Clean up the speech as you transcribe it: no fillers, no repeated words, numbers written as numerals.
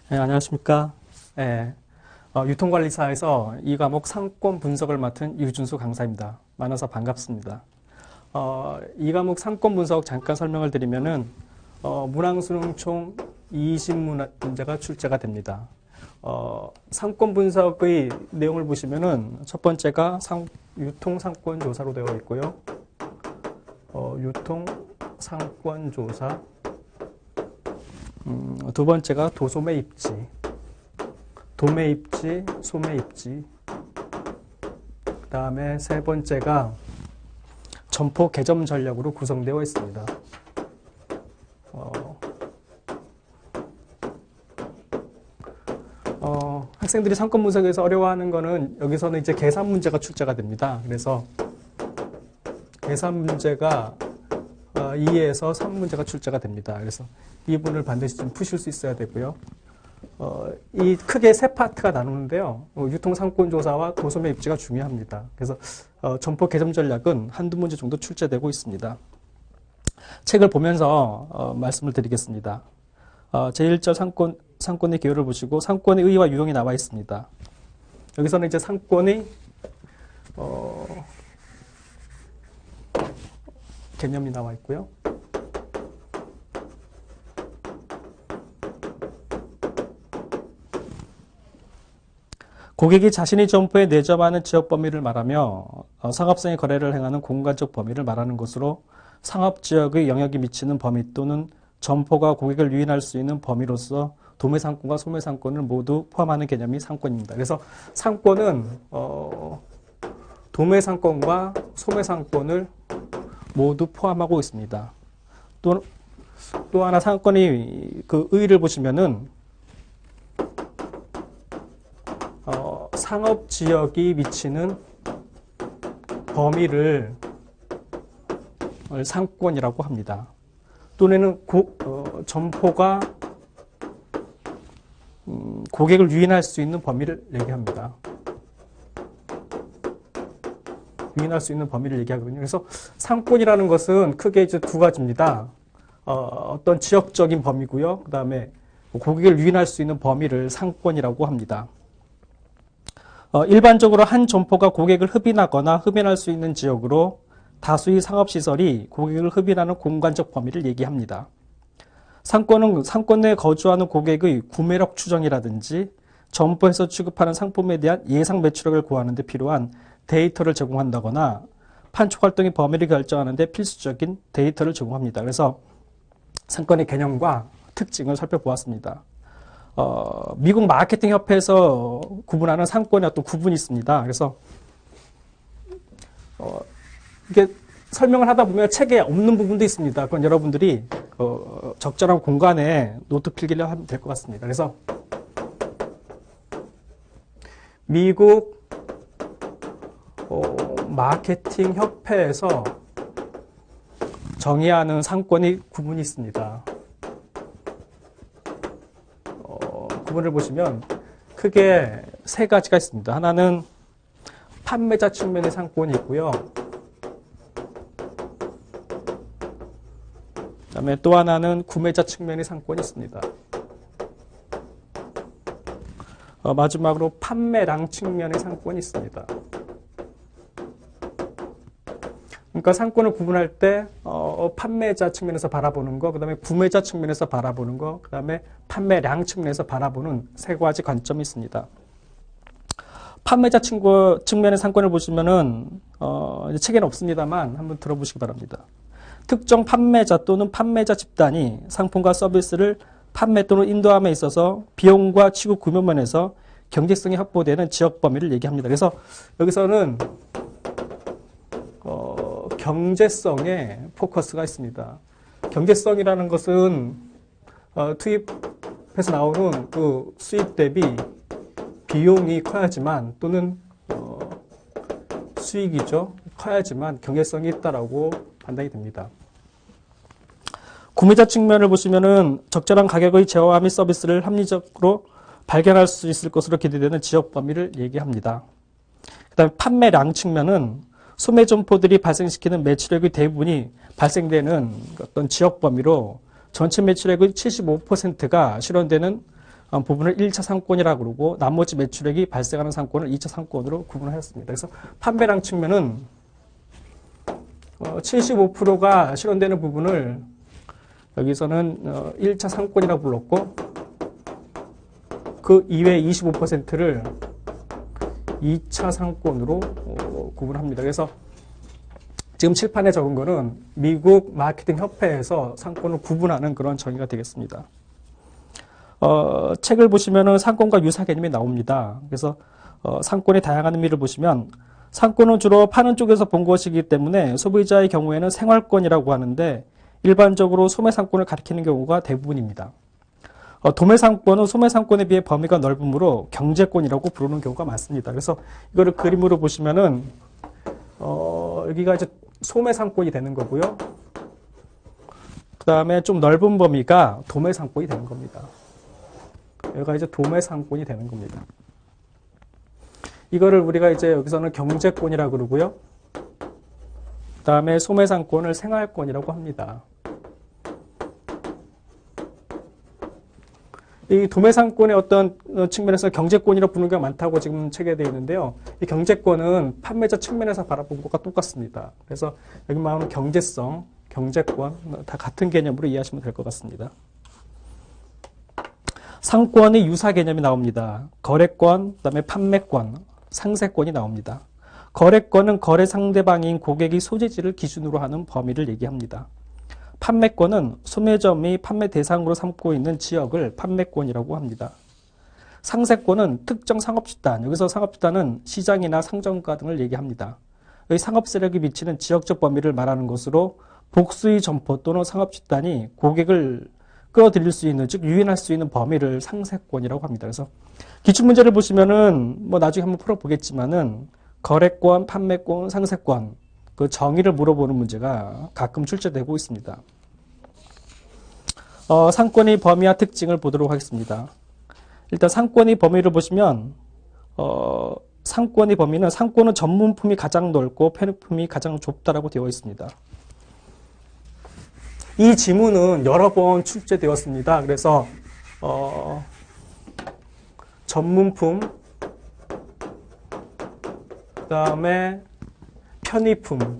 네, 안녕하십니까. 네, 유통관리사에서 이 과목 상권 분석을 맡은 유준수 강사입니다. 만나서 반갑습니다. 이 과목 상권 분석 잠깐 설명을 드리면은, 문항수능 총 20문제가 출제가 됩니다. 상권 분석의 내용을 보시면은 첫 번째가 유통상권 조사로 되어 있고요. 유통상권 조사. 두 번째가 도소매 입지, 도매 입지, 소매 입지. 그 다음에 세 번째가 점포 개점 전략으로 구성되어 있습니다. 학생들이 상권 분석에서 어려워하는 거는 여기서는 이제 계산 문제가 출제가 됩니다. 그래서 계산 문제가 2에서 3문제가 출제가 됩니다. 그래서 이 부분을 반드시 좀 푸실 수 있어야 되고요. 이 크게 세 파트가 나누는데요. 유통상권조사와 도소매 입지가 중요합니다. 그래서 점포 개점 전략은 한두 문제 정도 출제되고 있습니다. 책을 보면서 말씀을 드리겠습니다. 제1절 상권의 기호를 보시고 상권의 의의와 유형이 나와 있습니다. 여기서는 이제 상권의 개념이 나와 있고요. 고객이 자신이 점포에 내점하는 지역 범위를 말하며 상업성의 거래를 행하는 공간적 범위를 말하는 것으로 상업지역의 영역이 미치는 범위 또는 점포가 고객을 유인할 수 있는 범위로서 도매상권과 소매상권을 모두 포함하는 개념이 상권입니다. 그래서 상권은 도매상권과 소매상권을 모두 포함하고 있습니다. 또 하나 상권의 그 의의를 보시면은 상업지역이 미치는 범위를 상권이라고 합니다. 또는 점포가 고객을 유인할 수 있는 범위를 얘기합니다. 유인할 수 있는 범위를 얘기하거든요. 그래서 상권이라는 것은 크게 이제 두 가지입니다. 어떤 지역적인 범위고요. 그 다음에 고객을 유인할 수 있는 범위를 상권이라고 합니다. 일반적으로 한 점포가 고객을 흡인하거나 흡인할 수 있는 지역으로 다수의 상업시설이 고객을 흡인하는 공간적 범위를 얘기합니다. 상권은 상권 내에 거주하는 고객의 구매력 추정이라든지 점포에서 취급하는 상품에 대한 예상 매출액을 구하는 데 필요한 데이터를 제공한다거나 판촉 활동의 범위를 결정하는 데 필수적인 데이터를 제공합니다. 그래서 상권의 개념과 특징을 살펴보았습니다. 미국 마케팅 협회에서 구분하는 상권의 어떤 구분이 있습니다. 그래서 이게 설명을 하다 보면 책에 없는 부분도 있습니다. 그건 여러분들이 적절한 공간에 노트 필기를 하면 될 것 같습니다. 그래서 미국 마케팅 협회에서 정의하는 상권의 구분이 있습니다. 구분을 보시면 크게 세 가지가 있습니다. 하나는 판매자 측면의 상권이 있고요. 그다음에 또 하나는 구매자 측면의 상권이 있습니다. 마지막으로 판매량 측면의 상권이 있습니다. 그러니까 상권을 구분할 때 판매자 측면에서 바라보는 거, 그 다음에 구매자 측면에서 바라보는 거, 그 다음에 판매량 측면에서 바라보는 세 가지 관점이 있습니다. 판매자 측면의 상권을 보시면은 책에는 없습니다만 한번 들어보시기 바랍니다. 특정 판매자 또는 판매자 집단이 상품과 서비스를 판매 또는 인도함에 있어서 비용과 취급 구매 면에서 경제성이 확보되는 지역 범위를 얘기합니다. 그래서 여기서는 경제성에 포커스가 있습니다. 경제성이라는 것은 투입해서 나오는 그 수입 대비 비용이 커야지만 또는 수익이죠. 커야지만 경제성이 있다라고 판단이 됩니다. 구매자 측면을 보시면은 적절한 가격의 제어와 및 서비스를 합리적으로 발견할 수 있을 것으로 기대되는 지역 범위를 얘기합니다. 그 다음에 판매량 측면은 소매 점포들이 발생시키는 매출액의 대부분이 발생되는 어떤 지역 범위로 전체 매출액의 75%가 실현되는 부분을 1차 상권이라고 그러고 나머지 매출액이 발생하는 상권을 2차 상권으로 구분하였습니다. 그래서 판매량 측면은 75%가 실현되는 부분을 여기서는 1차 상권이라고 불렀고 그 이외 25%를 2차 상권으로 구분합니다. 그래서 지금 칠판에 적은 거는 미국 마케팅 협회에서 상권을 구분하는 그런 정의가 되겠습니다. 책을 보시면은 상권과 유사 개념이 나옵니다. 그래서 상권의 다양한 의미를 보시면 상권은 주로 파는 쪽에서 본 것이기 때문에 소비자의 경우에는 생활권이라고 하는데 일반적으로 소매상권을 가리키는 경우가 대부분입니다. 도매상권은 소매상권에 비해 범위가 넓으므로 경제권이라고 부르는 경우가 많습니다. 그래서 이거를 그림으로 보시면은 여기가 이제 소매상권이 되는 거고요. 그 다음에 좀 넓은 범위가 도매상권이 되는 겁니다. 여기가 이제 도매상권이 되는 겁니다. 이거를 우리가 이제 여기서는 경제권이라고 그러고요. 그 다음에 소매상권을 생활권이라고 합니다. 이 도매상권의 어떤 측면에서 경제권이라고 부르는 경우가 많다고 지금 책에 되어 있는데요. 이 경제권은 판매자 측면에서 바라본 것과 똑같습니다. 그래서 여기 말하는 경제성, 경제권 다 같은 개념으로 이해하시면 될 것 같습니다. 상권의 유사 개념이 나옵니다. 거래권, 그다음에 판매권, 상세권이 나옵니다. 거래권은 거래 상대방인 고객이 소재지를 기준으로 하는 범위를 얘기합니다. 판매권은 소매점이 판매 대상으로 삼고 있는 지역을 판매권이라고 합니다. 상세권은 특정 상업집단, 여기서 상업집단은 시장이나 상점가 등을 얘기합니다. 여기 상업세력이 미치는 지역적 범위를 말하는 것으로 복수의 점포 또는 상업집단이 고객을 끌어들일 수 있는, 즉 유인할 수 있는 범위를 상세권이라고 합니다. 그래서 기출문제를 보시면은 뭐 나중에 한번 풀어보겠지만은 거래권, 판매권, 상세권 그 정의를 물어보는 문제가 가끔 출제되고 있습니다. 상권의 범위와 특징을 보도록 하겠습니다. 일단 상권의 범위를 보시면 상권의 범위는 상권은 전문품이 가장 넓고 편의품이 가장 좁다라고 되어 있습니다. 이 지문은 여러 번 출제되었습니다. 그래서 전문품, 그 다음에 편의품,